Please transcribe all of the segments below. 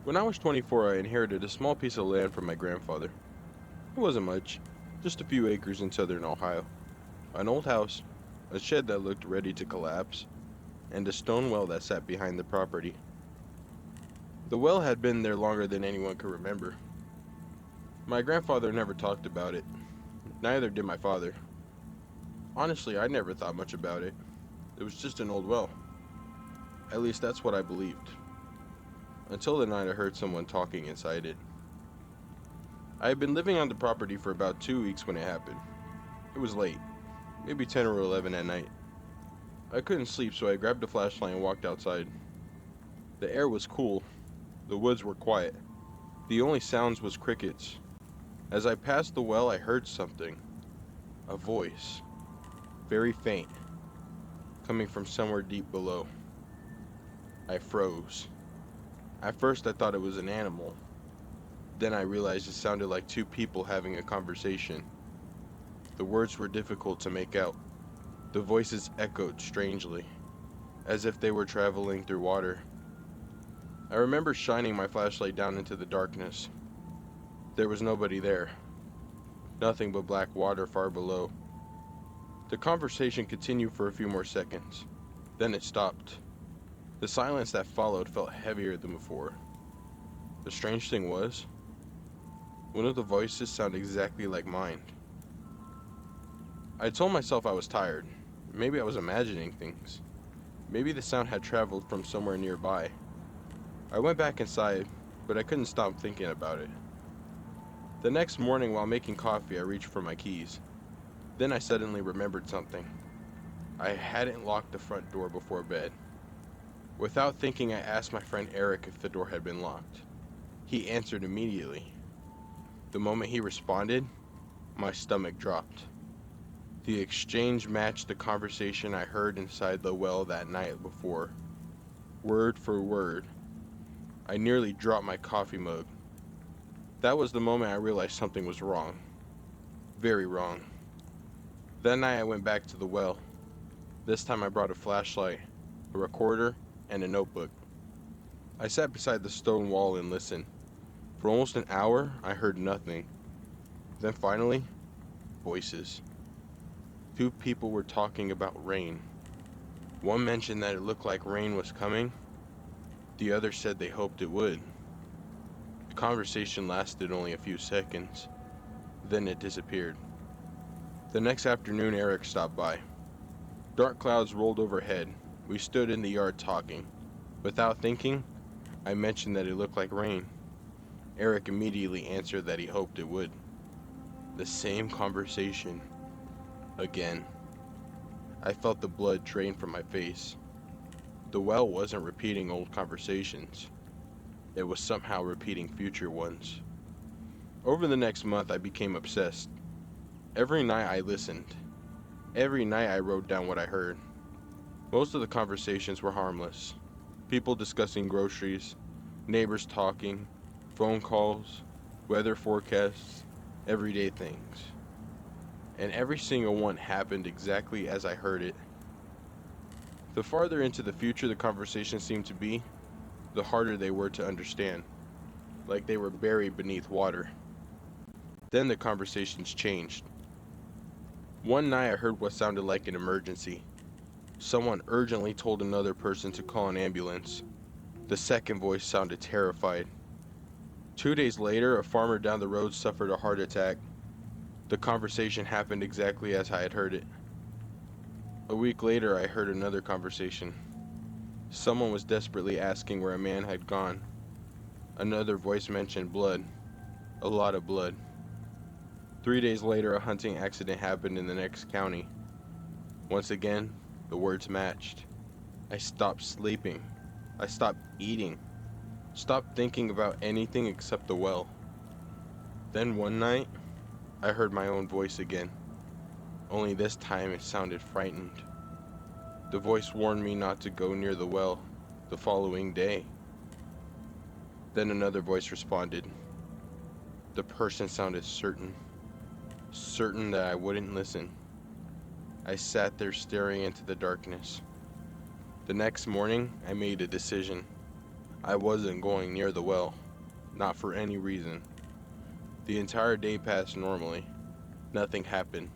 When I was 24, I inherited a small piece of land from my grandfather. It wasn't much, just a few acres in southern Ohio. An old house, a shed that looked ready to collapse, and a stone well that sat behind the property. The well had been there longer than anyone could remember. My grandfather never talked about it, neither did my father. Honestly, I never thought much about it. It was just an old well. At least that's what I believed. Until the night I heard someone talking inside it. I had been living on the property for about 2 weeks when it happened. It was late, maybe 10 or 11 at night. I couldn't sleep, so I grabbed a flashlight and walked outside. The air was cool. The woods were quiet. The only sounds was crickets. As I passed the well, I heard something. A voice. Very faint. Coming from somewhere deep below. I froze. At first I thought it was an animal. Then I realized it sounded like two people having a conversation. The words were difficult to make out. The voices echoed strangely, as if they were traveling through water. I remember shining my flashlight down into the darkness. There was nobody there. Nothing but black water far below. The conversation continued for a few more seconds. Then it stopped. The silence that followed felt heavier than before. The strange thing was, one of the voices sounded exactly like mine. I told myself I was tired. Maybe I was imagining things. Maybe the sound had traveled from somewhere nearby. I went back inside, but I couldn't stop thinking about it. The next morning, while making coffee, I reached for my keys. Then I suddenly remembered something. I hadn't locked the front door before bed. Without thinking, I asked my friend Eric if the door had been locked. He answered immediately. The moment he responded, my stomach dropped. The exchange matched the conversation I heard inside the well that night before. Word for word. I nearly dropped my coffee mug. That was the moment I realized something was wrong. Very wrong. That night I went back to the well. This time I brought a flashlight, a recorder, and a notebook. I sat beside the stone wall and listened. For almost an hour, I heard nothing. Then finally, voices. Two people were talking about rain. One mentioned that it looked like rain was coming. The other said they hoped it would. The conversation lasted only a few seconds. Then it disappeared. The next afternoon, Eric stopped by. Dark clouds rolled overhead. We stood in the yard talking. Without thinking, I mentioned that it looked like rain. Eric immediately answered that he hoped it would. The same conversation. Again. I felt the blood drain from my face. The well wasn't repeating old conversations. It was somehow repeating future ones. Over the next month, I became obsessed. Every night I listened. Every night I wrote down what I heard. Most of the conversations were harmless. People discussing groceries, neighbors talking, phone calls, weather forecasts, everyday things. And every single one happened exactly as I heard it. The farther into the future the conversations seemed to be, the harder they were to understand, like they were buried beneath water. Then the conversations changed. One night I heard what sounded like an emergency. Someone urgently told another person to call an ambulance. The second voice sounded terrified. 2 days later, a farmer down the road suffered a heart attack. The conversation happened exactly as I had heard it. A week later, I heard another conversation. Someone was desperately asking where a man had gone. Another voice mentioned blood. A lot of blood. 3 days later, a hunting accident happened in the next county. Once again, the words matched. I stopped sleeping. I stopped eating. Stopped thinking about anything except the well. Then one night, I heard my own voice again. Only this time it sounded frightened. The voice warned me not to go near the well the following day. Then another voice responded. The person sounded certain. Certain that I wouldn't listen. I sat there staring into the darkness. The next morning, I made a decision. I wasn't going near the well, not for any reason. The entire day passed normally. Nothing happened.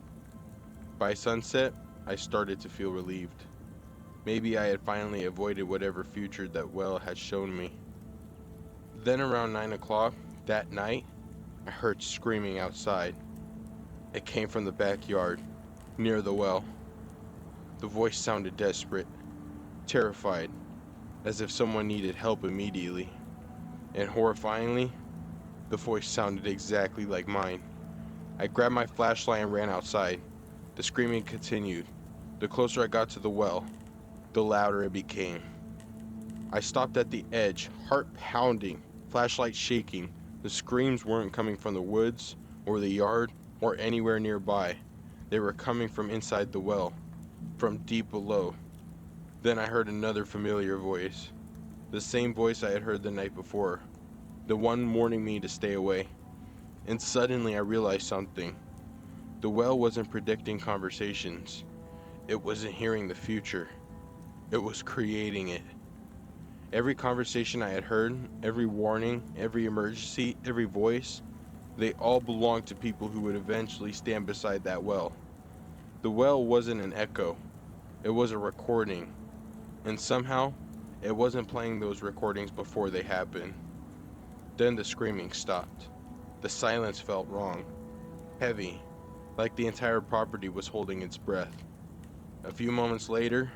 By sunset, I started to feel relieved. Maybe I had finally avoided whatever future that well had shown me. Then around 9 o'clock that night, I heard screaming outside. It came from the backyard, near the well. The voice sounded desperate, terrified, as if someone needed help immediately. And horrifyingly, the voice sounded exactly like mine. I grabbed my flashlight and ran outside. The screaming continued. The closer I got to the well, the louder it became. I stopped at the edge, heart pounding, flashlight shaking. The screams weren't coming from the woods, or the yard, or anywhere nearby. They were coming from inside the well, from deep below. Then I heard another familiar voice. The same voice I had heard the night before. The one warning me to stay away. And suddenly I realized something. The well wasn't predicting conversations. It wasn't hearing the future. It was creating it. Every conversation I had heard, every warning, every emergency, every voice, they all belonged to people who would eventually stand beside that well. The well wasn't an echo. It was a recording. And somehow, it wasn't playing those recordings before they happened. Then the screaming stopped. The silence felt wrong, heavy, like the entire property was holding its breath. A few moments later,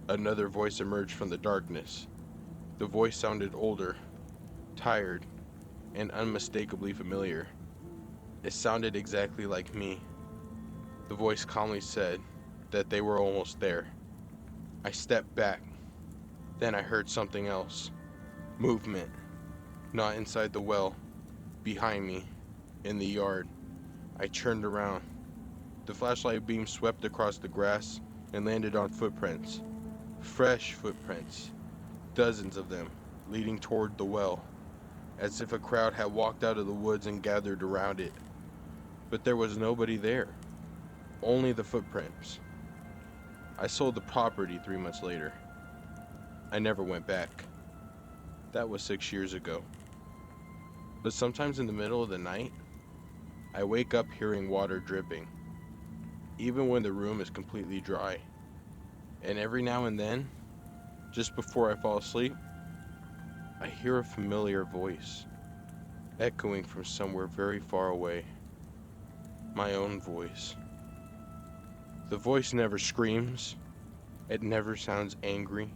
another voice emerged from the darkness. The voice sounded older, tired, and unmistakably familiar. It sounded exactly like me. The voice calmly said that they were almost there. I stepped back. Then I heard something else. Movement. Not inside the well. Behind me. In the yard. I turned around. The flashlight beam swept across the grass and landed on footprints. Fresh footprints. Dozens of them, leading toward the well, as if a crowd had walked out of the woods and gathered around it. But there was nobody there. Only the footprints. I sold the property 3 months later. I never went back. That was 6 years ago. But sometimes in the middle of the night, I wake up hearing water dripping, even when the room is completely dry. And every now and then, just before I fall asleep, I hear a familiar voice, echoing from somewhere very far away. My own voice. The voice never screams. It never sounds angry.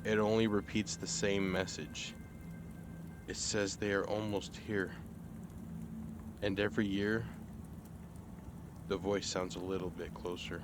It only repeats the same message. It says they are almost here. And every year, the voice sounds a little bit closer.